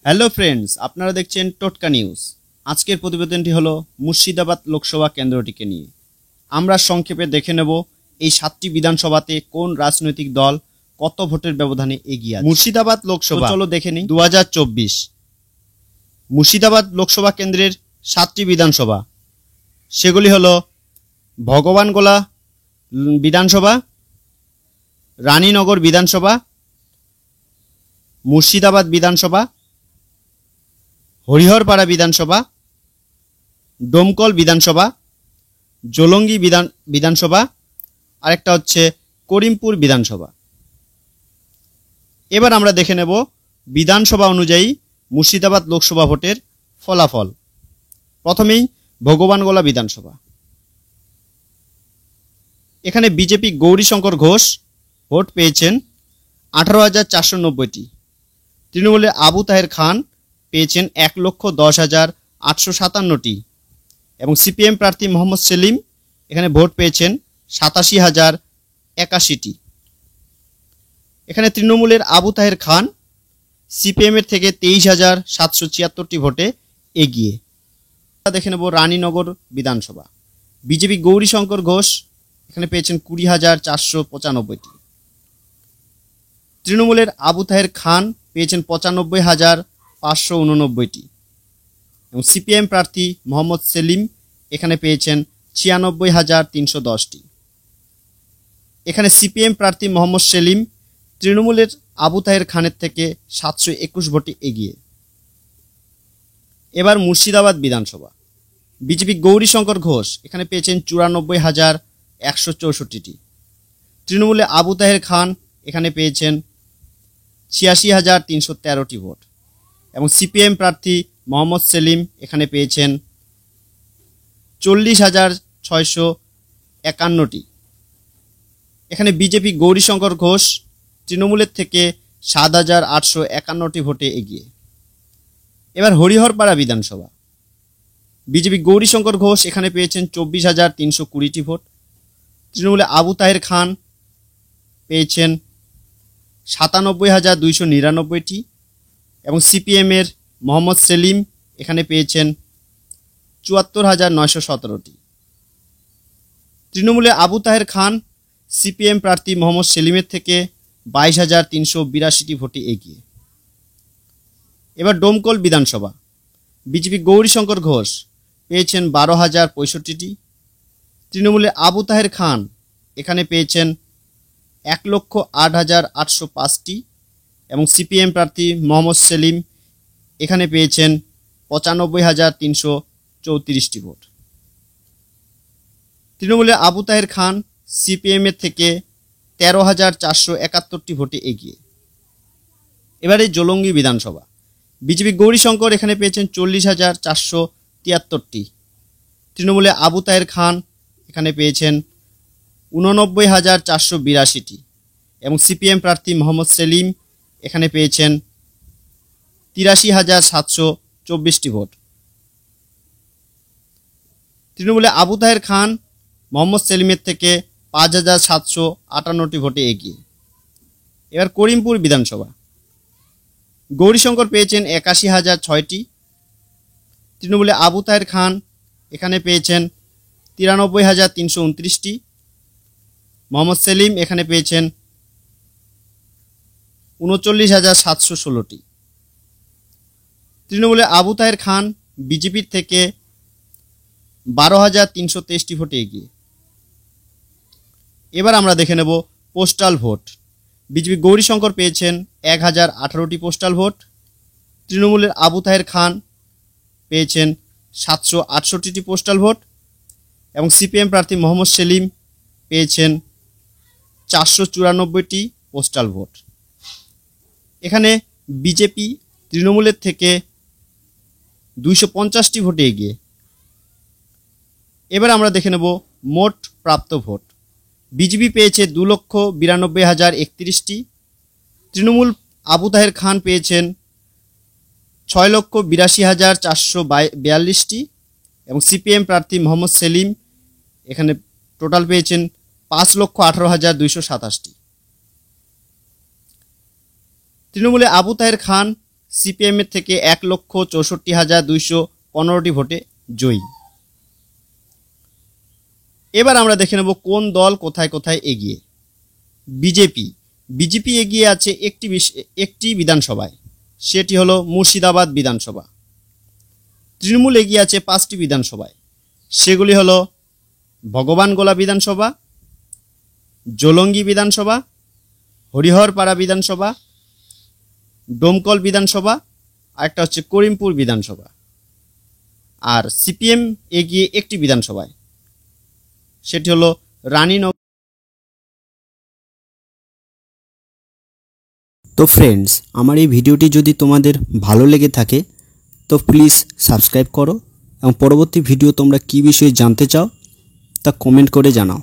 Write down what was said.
Hello friends, আপনারা দেখছেন টোটকা নিউজ। আজকের প্রতিবেদনটি হলো মুর্শিদাবাদ লোকসভা কেন্দ্রটিকে নিয়ে। আমরা সংক্ষেপে দেখে নেব এই 7টি বিধানসভাতে কোন রাজনৈতিক দল কত ভোটের ব্যবধানে এগিয়ে আছে। মুর্শিদাবাদ লোকসভা চলো দেখে নিই। 2024 মুর্শিদাবাদ লোকসভা কেন্দ্রের 7টি বিধানসভা, সেগুলি হলো ভগবানগোলা বিধানসভা, রানীনগর বিধানসভা, মুর্শিদাবাদ বিধানসভা, হরিহরপাড়া বিধানসভা, ডোমকল বিধানসভা, জলঙ্গি বিধানসভা, আরেকটা হচ্ছে করিমপুর বিধানসভা। এবার আমরা দেখে নেব বিধানসভা অনুযায়ী মুর্শিদাবাদ লোকসভা ভোটের ফলাফল। প্রথমেই ভগবানগোলা বিধানসভা। এখানে বিজেপি গৌরীশঙ্কর ঘোষ ভোট পেয়েছেন 18,490টি। তৃণমূলের আবু তাহের খান পেয়েছেন 1,10,857টি এবং সিপিএম প্রার্থী মোহাম্মদ সেলিম এখানে ভোট পেয়েছেন 87,081টি। এখানে তৃণমূলের আবু তাহের খান সিপিএমের থেকে 23,776টি ভোটে এগিয়ে। দেখে নেব রানীনগর বিধানসভা। বিজেপি গৌরীশঙ্কর ঘোষ এখানে পেয়েছেন 20,495টি। তৃণমূলের আবু তাহের খান পেয়েছেন 95,589টি এবং সিপিএম প্রার্থী মোহাম্মদ সেলিম এখানে পেয়েছেন 96,310টি। এখানে সিপিএম প্রার্থী মোহাম্মদ সেলিম তৃণমূলের আবু তাহের খানের থেকে 721 ভোটে এগিয়ে। এবার মুর্শিদাবাদ বিধানসভা। বিজেপি গৌরীশঙ্কর ঘোষ এখানে পেয়েছেন 94,164টি। তৃণমূলে আবু তাহের খান এখানে পেয়েছেন 86,313টি ভোট এবং সিপিএম প্রার্থী মোহাম্মদ সেলিম এখানে পেয়েছেন 40,651টি। এখানে বিজেপি গৌরীশঙ্কর ঘোষ তৃণমূলের থেকে 7,851টি ভোটে এগিয়ে। এবার হরিহরপাড়া বিধানসভা। বিজেপি গৌরীশঙ্কর ঘোষ এখানে পেয়েছেন 24,320টি ভোট। তৃণমূলে আবু তাহের খান পেয়েছেন 97,299টি এবং সিপিএমের মোহাম্মদ সেলিম এখানে পেয়েছেন 74,917টি। তৃণমূলে আবু তাহের খান সিপিএম প্রার্থী মোহাম্মদ সেলিমের থেকে 22,382টি ভোটে এগিয়ে। এবার ডোমকল বিধানসভা। বিজেপি গৌরীশঙ্কর ঘোষ পেয়েছেন 12,065টি। তৃণমূলে আবু তাহের খান এখানে পেয়েছেন 1,08,805টি এবং সিপিএম প্রার্থী মোহাম্মদ সেলিম এখানে পেয়েছেন 95,334টি ভোট। তৃণমূলে আবু তাহের খান সিপিএমের থেকে 13,471টি ভোটে এগিয়ে। এবারে জলঙ্গি বিধানসভা। বিজেপি গৌরীশঙ্কর এখানে পেয়েছেন 40,473টি। তৃণমূলে আবু তাহের খান এখানে পেয়েছেন 89,482টি এবং সিপিএম প্রার্থী মোহাম্মদ সেলিম এখানে পেয়েছেন 83,724টি ভোট। তৃণমূলে আবু তাহের খান মোহাম্মদ সেলিমের থেকে 5,758টি ভোটে এগিয়ে। এবার করিমপুর বিধানসভা। গৌরীশঙ্কর পেয়েছেন 81,006টি। তৃণমূলে আবু তাহের খান এখানে পেয়েছেন 93,329টি। মোহাম্মদ সেলিম এখানে পেয়েছেন 39,716টি। তৃণমূলে আবু তাহের খান বিজেপির থেকে 12,323টি ভোটে এগিয়ে। এবার আমরা দেখে নেব পোস্টাল ভোট। বিজেপি গৌরীশঙ্কর পেয়েছেন 1,018টি পোস্টাল ভোট। তৃণমূলের আবু তাহের খান পেয়েছেন 768টি পোস্টাল ভোট এবং সিপিএম প্রার্থী মোহাম্মদ সেলিম পেয়েছেন 494টি পোস্টাল ভোট। এখানে বিজেপি তৃণমূলের থেকে 250টি ভোটে এগিয়ে। এবার আমরা দেখে নেব মোট প্রাপ্ত ভোট। বিজেপি পেয়েছে 2,92,031টি। তৃণমূল আবু তাহের খান পেয়েছেন 6,82,442টি এবং সিপিএম প্রার্থী মোহাম্মদ সেলিম এখানে টোটাল পেয়েছেন 5,18,227টি। তৃণমূলে আবু তাহের খান সিপিএম এর থেকে 1,64,215টি ভোটে জয়ী। এবার আমরা দেখে নেব কোন দল কোথায় কোথায় এগিয়ে। বিজেপি এগিয়ে আছে একটি বিধানসভায়, সেটি হলো মুর্শিদাবাদ বিধানসভা। তৃণমূল এগিয়ে আছে 5টি বিধানসভায়, সেগুলি হলো ভগবানগোলা বিধানসভা, জলঙ্গি বিধানসভা, হরিহরপাড়া বিধানসভা, ডোমকল বিধানসভা, আর একটা হচ্ছে করিমপুর বিধানসভা। আর সিপিএম এগিয়ে একটি বিধানসভায়, সেটি হলো রানীনগর। তো ফ্রেন্ডস, আমার এই ভিডিওটি যদি তোমাদের ভালো লেগে থাকে তো প্লিজ সাবস্ক্রাইব করো এবং পরবর্তী ভিডিও তোমরা কী বিষয়ে জানতে চাও তা কমেন্ট করে জানাও।